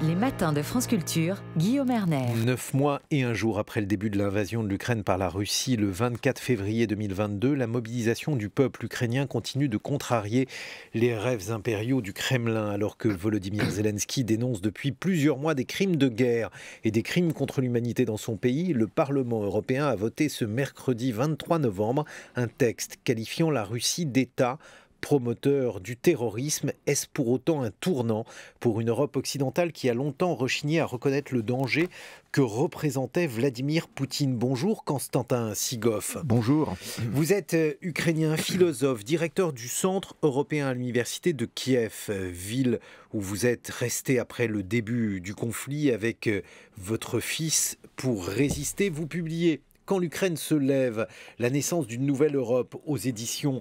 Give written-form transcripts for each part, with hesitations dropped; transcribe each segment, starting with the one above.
Les matins de France Culture, Guillaume Erner. 9 mois et un jour après le début de l'invasion de l'Ukraine par la Russie, le 24 février 2022, la mobilisation du peuple ukrainien continue de contrarier les rêves impériaux du Kremlin, alors que Volodymyr Zelensky dénonce depuis plusieurs mois des crimes de guerre et des crimes contre l'humanité dans son pays. Le Parlement européen a voté ce mercredi 23 novembre un texte qualifiant la Russie d'État promoteur du terrorisme. Est-ce pour autant un tournant pour une Europe occidentale qui a longtemps rechigné à reconnaître le danger que représentait Vladimir Poutine? Bonjour Constantin Sigov. Bonjour. Vous êtes ukrainien, philosophe, directeur du Centre européen à l'université de Kiev, ville où vous êtes resté après le début du conflit avec votre fils pour résister. Vous publiez Quand l'Ukraine se lève, la naissance d'une nouvelle Europe aux éditions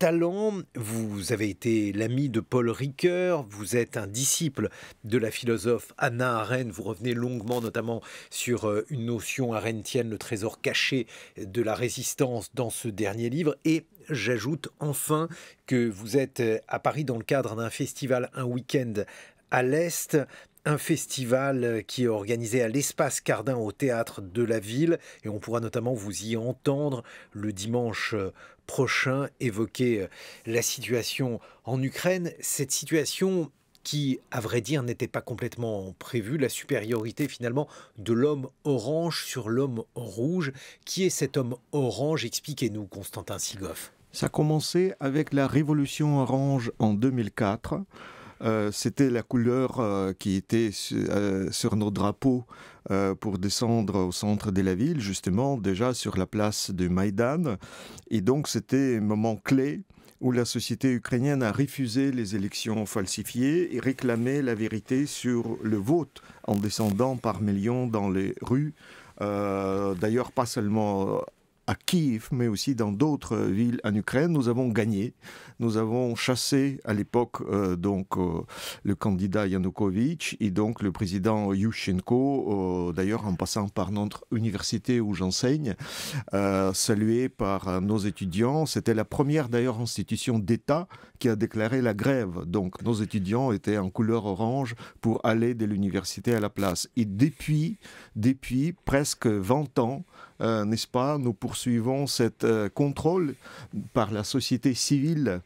Talent. Vous avez été l'ami de Paul Ricoeur, vous êtes un disciple de la philosophe Hannah Arendt, vous revenez longuement notamment sur une notion arendtienne, le trésor caché de la résistance dans ce dernier livre, et j'ajoute enfin que vous êtes à Paris dans le cadre d'un festival Un week-end à l'Est, un festival qui est organisé à l'Espace Cardin au théâtre de la ville, et on pourra notamment vous y entendre le dimanche prochain évoquer la situation en Ukraine, cette situation qui, à vrai dire, n'était pas complètement prévue, la supériorité finalement de l'homme orange sur l'homme rouge. Qui est cet homme orange? Expliquez-nous, Constantin Sigov. Ça a commencé avec la révolution orange en 2004. C'était la couleur qui était sur nos drapeaux pour descendre au centre de la ville, justement, déjà sur la place de Maïdan. Et donc, c'était un moment clé où la société ukrainienne a refusé les élections falsifiées et réclamé la vérité sur le vote en descendant par millions dans les rues. D'ailleurs, pas seulement à Kiev, mais aussi dans d'autres villes en Ukraine. Nous avons gagné. Nous avons chassé à l'époque le candidat Yanukovych et donc le président Yushchenko, d'ailleurs en passant par notre université où j'enseigne, salué par nos étudiants. C'était la première d'ailleurs institution d'État qui a déclaré la grève. Donc nos étudiants étaient en couleur orange pour aller de l'université à la place. Et depuis presque 20 ans, n'est-ce pas, nous poursuivons cet contrôle par la société civile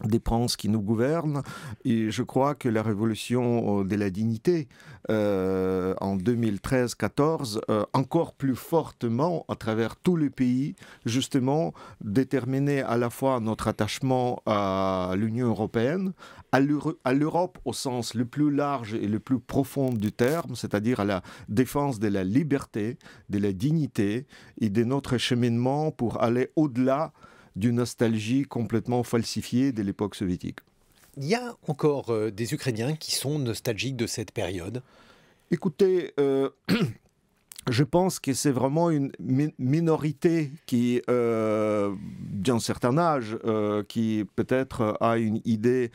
des princes qui nous gouvernent, et je crois que la révolution de la dignité en 2013-14, encore plus fortement à travers tout le pays, justement déterminait à la fois notre attachement à l'Union européenne, à l'Europe au sens le plus large et le plus profond du terme, c'est-à-dire à la défense de la liberté, de la dignité et de notre cheminement pour aller au-delà d'une nostalgie complètement falsifiée de l'époque soviétique. Il y a encore des Ukrainiens qui sont nostalgiques de cette période. Écoutez, je pense que c'est vraiment une minorité qui, d'un certain âge, qui peut-être a une idée,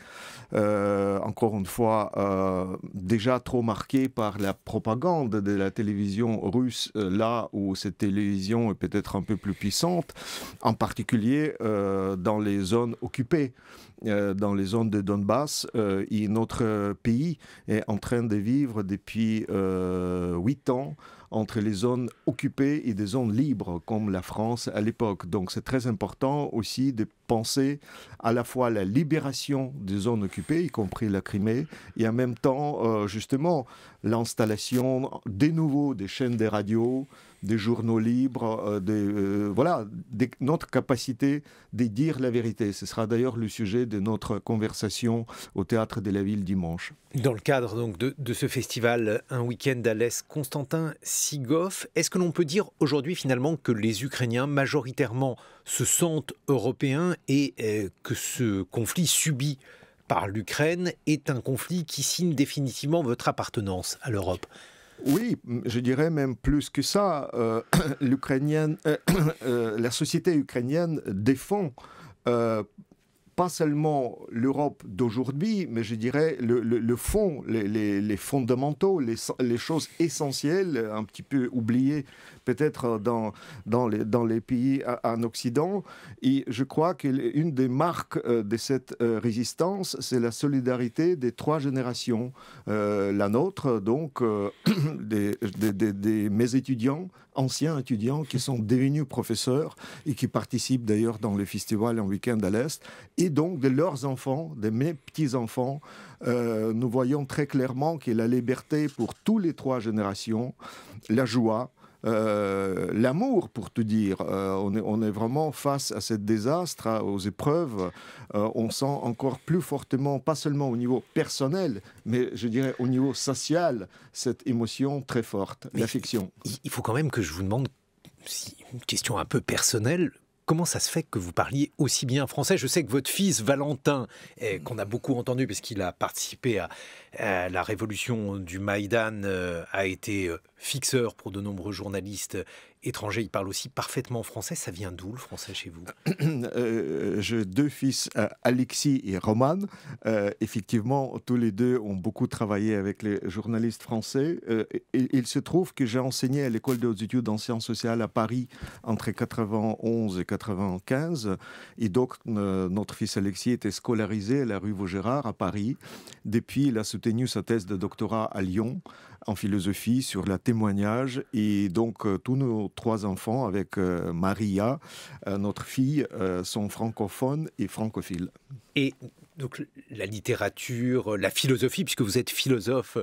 encore une fois, déjà trop marquée par la propagande de la télévision russe, là où cette télévision est peut-être un peu plus puissante, en particulier dans les zones occupées. Dans les zones de Donbass, et notre pays est en train de vivre depuis 8 ans entre les zones occupées et des zones libres, comme la France à l'époque. Donc c'est très important aussi de penser à la fois la libération des zones occupées, y compris la Crimée, et en même temps, justement, l'installation de nouveau des chaînes de radio, des journaux libres, notre capacité de dire la vérité. Ce sera d'ailleurs le sujet de notre conversation au Théâtre de la Ville dimanche. Dans le cadre donc, de ce festival Un week-end à l'Est, Constantin Sigov, est-ce que l'on peut dire aujourd'hui finalement que les Ukrainiens majoritairement se sentent européens et que ce conflit subi par l'Ukraine est un conflit qui signe définitivement votre appartenance à l'Europe? Oui, je dirais même plus que ça. La société ukrainienne défend pas seulement l'Europe d'aujourd'hui, mais je dirais le fond, les fondamentaux, les choses essentielles, un petit peu oubliées peut-être dans les pays en Occident. Et je crois qu'une des marques de cette résistance, c'est la solidarité des 3 générations. La nôtre, donc, mes étudiants, anciens étudiants qui sont devenus professeurs et qui participent d'ailleurs dans le festival en week-end à l'Est, et donc de leurs enfants, de mes petits-enfants. Nous voyons très clairement que la liberté pour tous les 3 générations, la joie, l'amour, pour te dire. On est vraiment face à ce désastre, aux épreuves. On sent encore plus fortement, pas seulement au niveau personnel, mais je dirais au niveau social, cette émotion très forte, l'affection. Il faut quand même que je vous demande, une question un peu personnelle, comment ça se fait que vous parliez aussi bien français? Je sais que votre fils Valentin, qu'on a beaucoup entendu parce qu'il a participé à la révolution du Maïdan, a été fixeur pour de nombreux journalistes étrangers. Il parle aussi parfaitement français. Ça vient d'où le français chez vous? J'ai 2 fils, Alexis et Roman. Effectivement, tous les 2 ont beaucoup travaillé avec les journalistes français. Il se trouve que j'ai enseigné à l'école des hautes études en sciences sociales à Paris entre 91 et 95. Et donc, notre fils Alexis était scolarisé à la rue Vaugirard à Paris. Depuis, il a soutenu sa thèse de doctorat à Lyon en philosophie sur le témoignage. Et donc, tous nos 3 enfants, avec Maria, notre fille, sont francophones et francophiles. Et donc, la littérature, la philosophie, puisque vous êtes philosophe,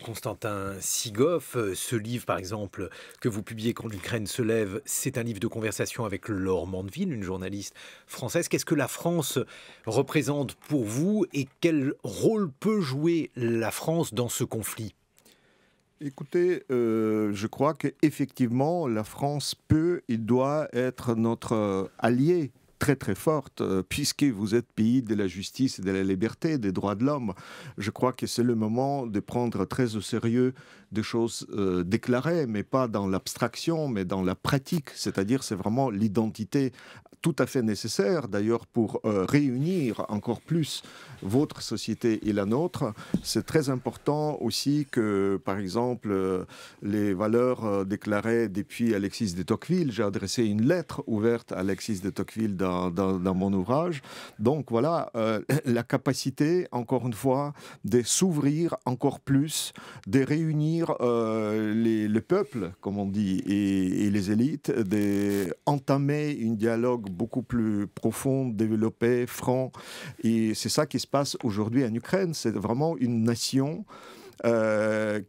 Constantin Sigoff, ce livre, par exemple, que vous publiez quand l'Ukraine se lève, c'est un livre de conversation avec Laure Mandeville, une journaliste française. Qu'est-ce que la France représente pour vous et quel rôle peut jouer la France dans ce conflit? Écoutez, je crois qu'effectivement, la France peut et doit être notre allié très très forte, puisque vous êtes pays de la justice et de la liberté, des droits de l'homme. Je crois que c'est le moment de prendre très au sérieux des choses déclarées, mais pas dans l'abstraction, mais dans la pratique. C'est-à-dire, c'est vraiment l'identité tout à fait nécessaire, d'ailleurs, pour réunir encore plus votre société et la nôtre. C'est très important aussi que, par exemple, les valeurs déclarées depuis Alexis de Tocqueville, j'ai adressé une lettre ouverte à Alexis de Tocqueville dans mon ouvrage. Donc voilà, la capacité, encore une fois, de s'ouvrir encore plus, de réunir le peuple, comme on dit, et les élites, d'entamer un dialogue beaucoup plus profond, développé, franc. Et c'est ça qui se passe aujourd'hui en Ukraine. C'est vraiment une nation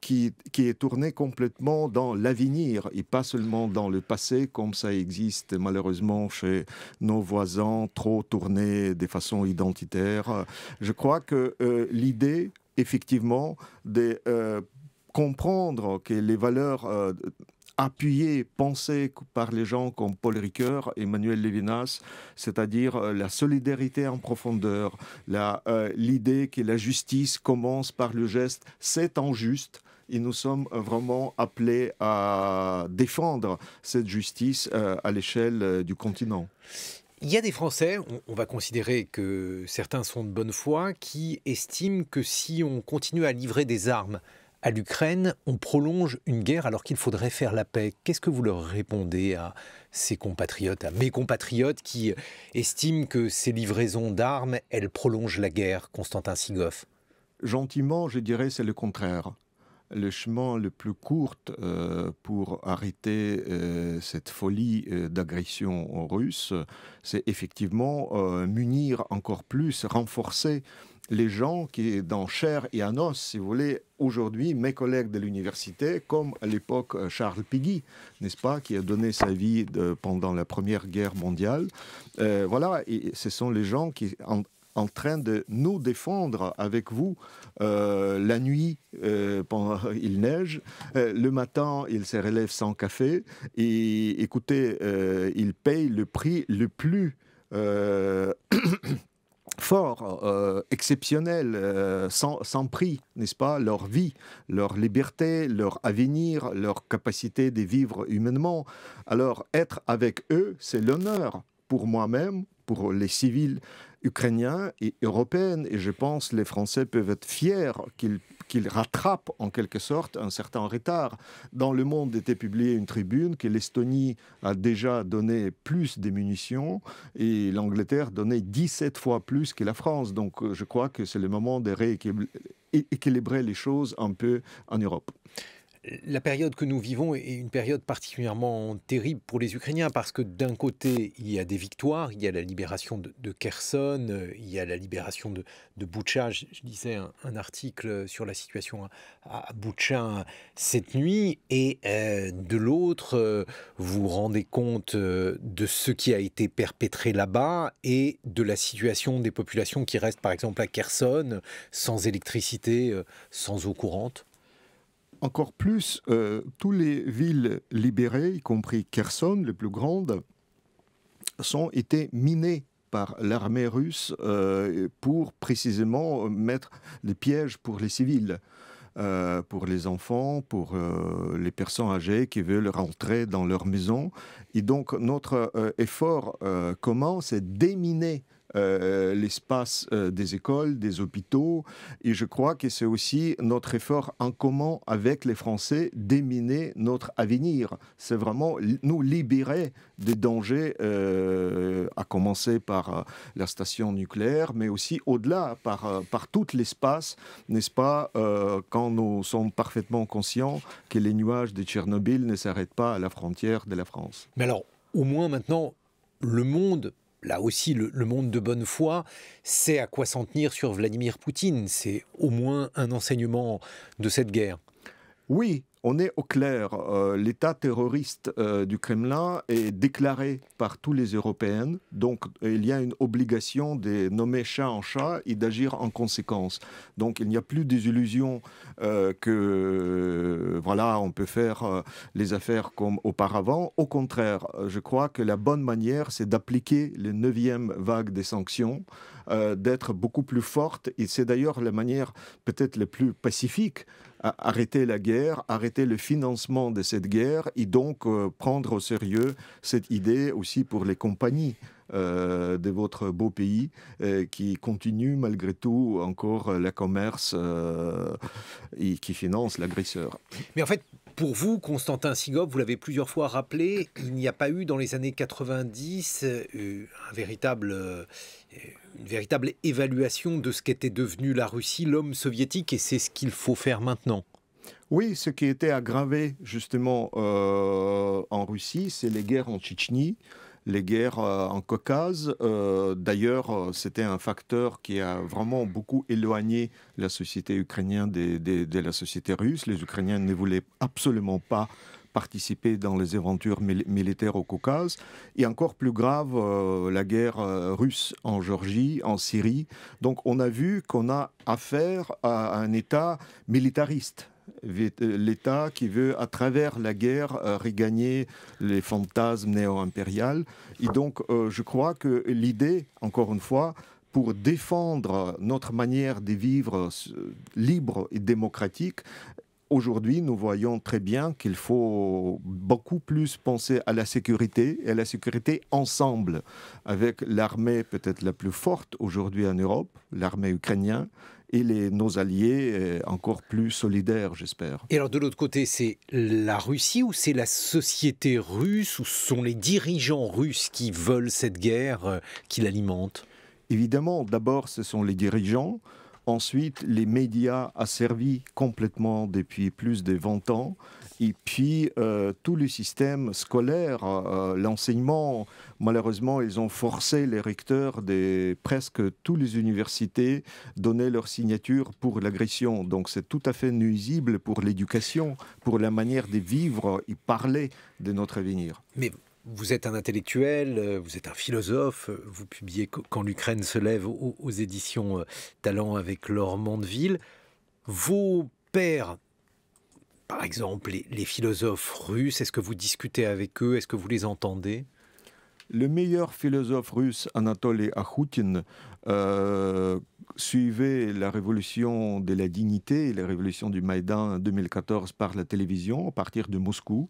qui est tournée complètement dans l'avenir et pas seulement dans le passé, comme ça existe malheureusement chez nos voisins, trop tournés de façon identitaire. Je crois que l'idée, effectivement, de comprendre que les valeurs appuyées, pensées par les gens comme Paul Ricoeur, Emmanuel Levinas, c'est-à-dire la solidarité en profondeur, l'idée que la justice commence par le geste, c'est injuste. Et nous sommes vraiment appelés à défendre cette justice à l'échelle du continent. Il y a des Français, on va considérer que certains sont de bonne foi, qui estiment que si on continue à livrer des armes à l'Ukraine, on prolonge une guerre alors qu'il faudrait faire la paix. Qu'est-ce que vous leur répondez à ces compatriotes, à mes compatriotes qui estiment que ces livraisons d'armes, elles prolongent la guerre, Constantin Sigoff? Gentiment, je dirais c'est le contraire. Le chemin le plus court pour arrêter cette folie d'agression russe, c'est effectivement munir encore plus, renforcer les gens qui, dans chair et en os, si vous voulez, aujourd'hui, mes collègues de l'université, comme à l'époque Charles Péguy, n'est-ce pas, qui a donné sa vie pendant la Première Guerre mondiale. Voilà, et ce sont les gens qui en train de nous défendre avec vous. La nuit, il neige. Le matin, il se relève sans café. Et écoutez, il paye le prix le plus fort, exceptionnel, sans prix, n'est-ce pas? Leur vie, leur liberté, leur avenir, leur capacité de vivre humainement. Alors, être avec eux, c'est l'honneur pour moi-même, pour les civils ukrainiens et européens. Et je pense que les Français peuvent être fiers qu'ils rattrapent en quelque sorte un certain retard. Dans Le Monde était publiée une tribune que l'Estonie a déjà donné plus de munitions et l'Angleterre donnait 17 fois plus que la France. Donc je crois que c'est le moment de rééquilibrer les choses un peu en Europe. La période que nous vivons est une période particulièrement terrible pour les Ukrainiens parce que d'un côté, il y a des victoires, il y a la libération de Kherson, il y a la libération de Boutcha. Je lisais un article sur la situation à Boutcha cette nuit et de l'autre, vous vous rendez compte de ce qui a été perpétré là-bas et de la situation des populations qui restent par exemple à Kherson, sans électricité, sans eau courante. Encore plus, toutes les villes libérées, y compris Kherson, les plus grandes, ont été minées par l'armée russe pour précisément mettre des pièges pour les civils, pour les enfants, pour les personnes âgées qui veulent rentrer dans leur maison. Et donc notre effort commun, c'est déminer l'espace des écoles, des hôpitaux. Et je crois que c'est aussi notre effort en commun avec les Français déminer notre avenir. C'est vraiment nous libérer des dangers, à commencer par la station nucléaire, mais aussi au-delà, par tout l'espace, n'est-ce pas, quand nous sommes parfaitement conscients que les nuages de Tchernobyl ne s'arrêtent pas à la frontière de la France. Mais alors, au moins maintenant, le monde... Là aussi, le monde de bonne foi sait à quoi s'en tenir sur Vladimir Poutine. C'est au moins un enseignement de cette guerre. Oui, on est au clair. L'État terroriste du Kremlin est déclaré par tous les Européens. Donc, il y a une obligation de nommer chat en chat et d'agir en conséquence. Donc, il n'y a plus des illusions que, voilà, on peut faire les affaires comme auparavant. Au contraire, je crois que la bonne manière, c'est d'appliquer les 9e vague des sanctions, d'être beaucoup plus forte. Et c'est d'ailleurs la manière peut-être la plus pacifique à arrêter la guerre, arrêter le financement de cette guerre et donc prendre au sérieux cette idée aussi pour les compagnies de votre beau pays qui continuent malgré tout encore le commerce et qui finance l'agresseur. Mais en fait, pour vous, Constantin Sigop, vous l'avez plusieurs fois rappelé, il n'y a pas eu dans les années 90 une véritable évaluation de ce qu'était devenu la Russie, l'homme soviétique, et c'est ce qu'il faut faire maintenant. Oui, ce qui était aggravé justement en Russie, c'est les guerres en Tchétchénie, les guerres en Caucase. D'ailleurs, c'était un facteur qui a vraiment beaucoup éloigné la société ukrainienne de la société russe. Les Ukrainiens ne voulaient absolument pas participer dans les aventures militaires au Caucase. Et encore plus grave, la guerre russe en Géorgie, en Syrie. Donc on a vu qu'on a affaire à un État militariste. L'État qui veut, à travers la guerre, regagner les fantasmes néo-impériaux. Et donc, je crois que l'idée, encore une fois, pour défendre notre manière de vivre libre et démocratique, aujourd'hui, nous voyons très bien qu'il faut beaucoup plus penser à la sécurité, et à la sécurité ensemble, avec l'armée peut-être la plus forte aujourd'hui en Europe, l'armée ukrainienne, et nos alliés encore plus solidaires, j'espère. Et alors de l'autre côté, c'est la Russie ou c'est la société russe ou ce sont les dirigeants russes qui veulent cette guerre, qui l'alimentent ? Évidemment, d'abord, ce sont les dirigeants. Ensuite, les médias asservis complètement depuis plus de 20 ans. Et puis, tout le système scolaire, l'enseignement, malheureusement, ils ont forcé les recteurs de presque toutes les universités à donner leur signature pour l'agression. Donc, c'est tout à fait nuisible pour l'éducation, pour la manière de vivre et parler de notre avenir. Mais vous êtes un intellectuel, vous êtes un philosophe, vous publiez Quand l'Ukraine se lève aux éditions Talent avec Laure Mandeville. Vos pairs, par exemple, les philosophes russes, est-ce que vous discutez avec eux? Est-ce que vous les entendez? Le meilleur philosophe russe, Anatoly Akhutin, suivait la révolution de la dignité et la révolution du Maïdan en 2014 par la télévision, à partir de Moscou.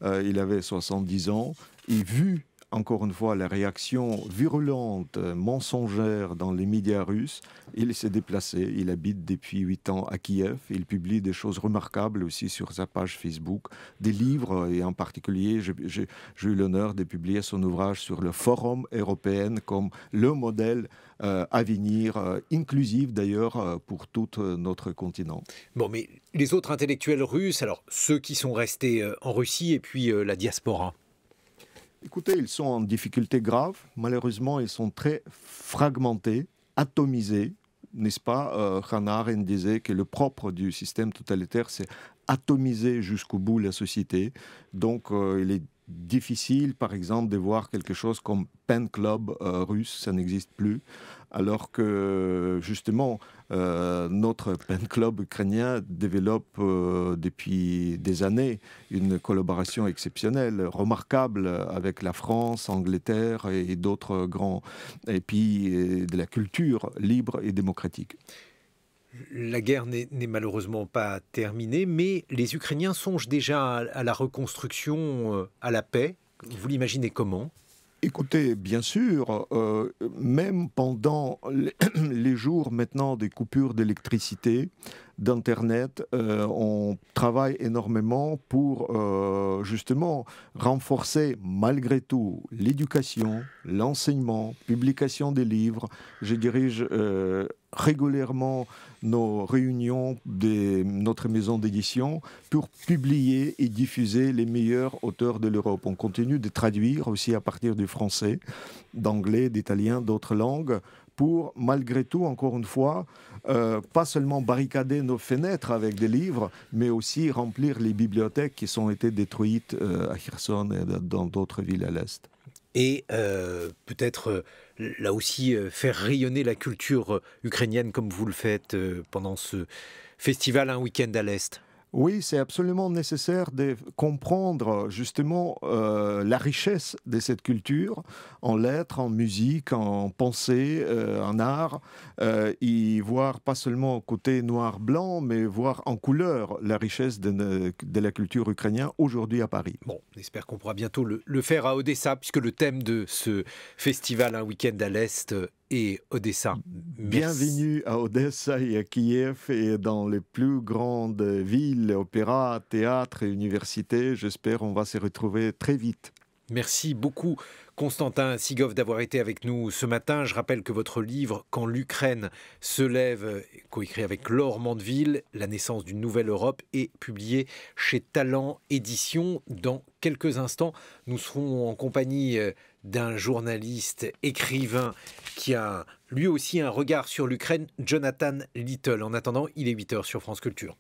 Il avait 70 ans. Et vu encore une fois, la réaction virulente, mensongère dans les médias russes, il s'est déplacé. Il habite depuis 8 ans à Kiev. Il publie des choses remarquables aussi sur sa page Facebook, des livres, et en particulier, j'ai eu l'honneur de publier son ouvrage sur le Forum européen comme le modèle à venir, inclusif d'ailleurs pour tout notre continent. Bon, mais les autres intellectuels russes, alors ceux qui sont restés en Russie et puis la diaspora. Écoutez, ils sont en difficulté grave. Malheureusement, ils sont très fragmentés, atomisés. N'est-ce pas, Hannah Arendt disait que le propre du système totalitaire, c'est atomiser jusqu'au bout la société. Donc, il est difficile, par exemple, de voir quelque chose comme Pen Club russe, ça n'existe plus. Alors que, justement, notre Pen Club ukrainien développe depuis des années une collaboration exceptionnelle, remarquable avec la France, Angleterre et d'autres grands pays de la culture libre et démocratique. La guerre n'est malheureusement pas terminée, mais les Ukrainiens songent déjà à la reconstruction, à la paix. Vous l'imaginez comment ? Écoutez, bien sûr, même pendant les jours maintenant des coupures d'électricité, d'Internet, on travaille énormément pour justement renforcer malgré tout l'éducation, l'enseignement, publication des livres. Je dirige régulièrement nos réunions de notre maison d'édition pour publier et diffuser les meilleurs auteurs de l'Europe. On continue de traduire aussi à partir du français, d'anglais, d'italien, d'autres langues, pour, malgré tout, encore une fois, pas seulement barricader nos fenêtres avec des livres, mais aussi remplir les bibliothèques qui ont été détruites à Kherson et dans d'autres villes à l'Est. Et peut-être là aussi faire rayonner la culture ukrainienne comme vous le faites pendant ce festival Un week-end à l'Est. Oui, c'est absolument nécessaire de comprendre justement la richesse de cette culture en lettres, en musique, en pensée, en art, et voir pas seulement côté noir-blanc, mais voir en couleur la richesse de la culture ukrainienne aujourd'hui à Paris. Bon, on espère qu'on pourra bientôt le faire à Odessa, puisque le thème de ce festival Un week-end à l'Est et Odessa. Bienvenue à Odessa et à Kiev et dans les plus grandes villes, opéras, théâtres et universités. J'espère qu'on va se retrouver très vite. Merci beaucoup Constantin Sigov d'avoir été avec nous ce matin. Je rappelle que votre livre « Quand l'Ukraine se lève », coécrit avec Laure Mandeville, La naissance d'une nouvelle Europe, est publié chez Talent Éditions. Dans quelques instants, nous serons en compagnie d'un journaliste, écrivain, qui a lui aussi un regard sur l'Ukraine, Jonathan Little. En attendant, il est 8h sur France Culture.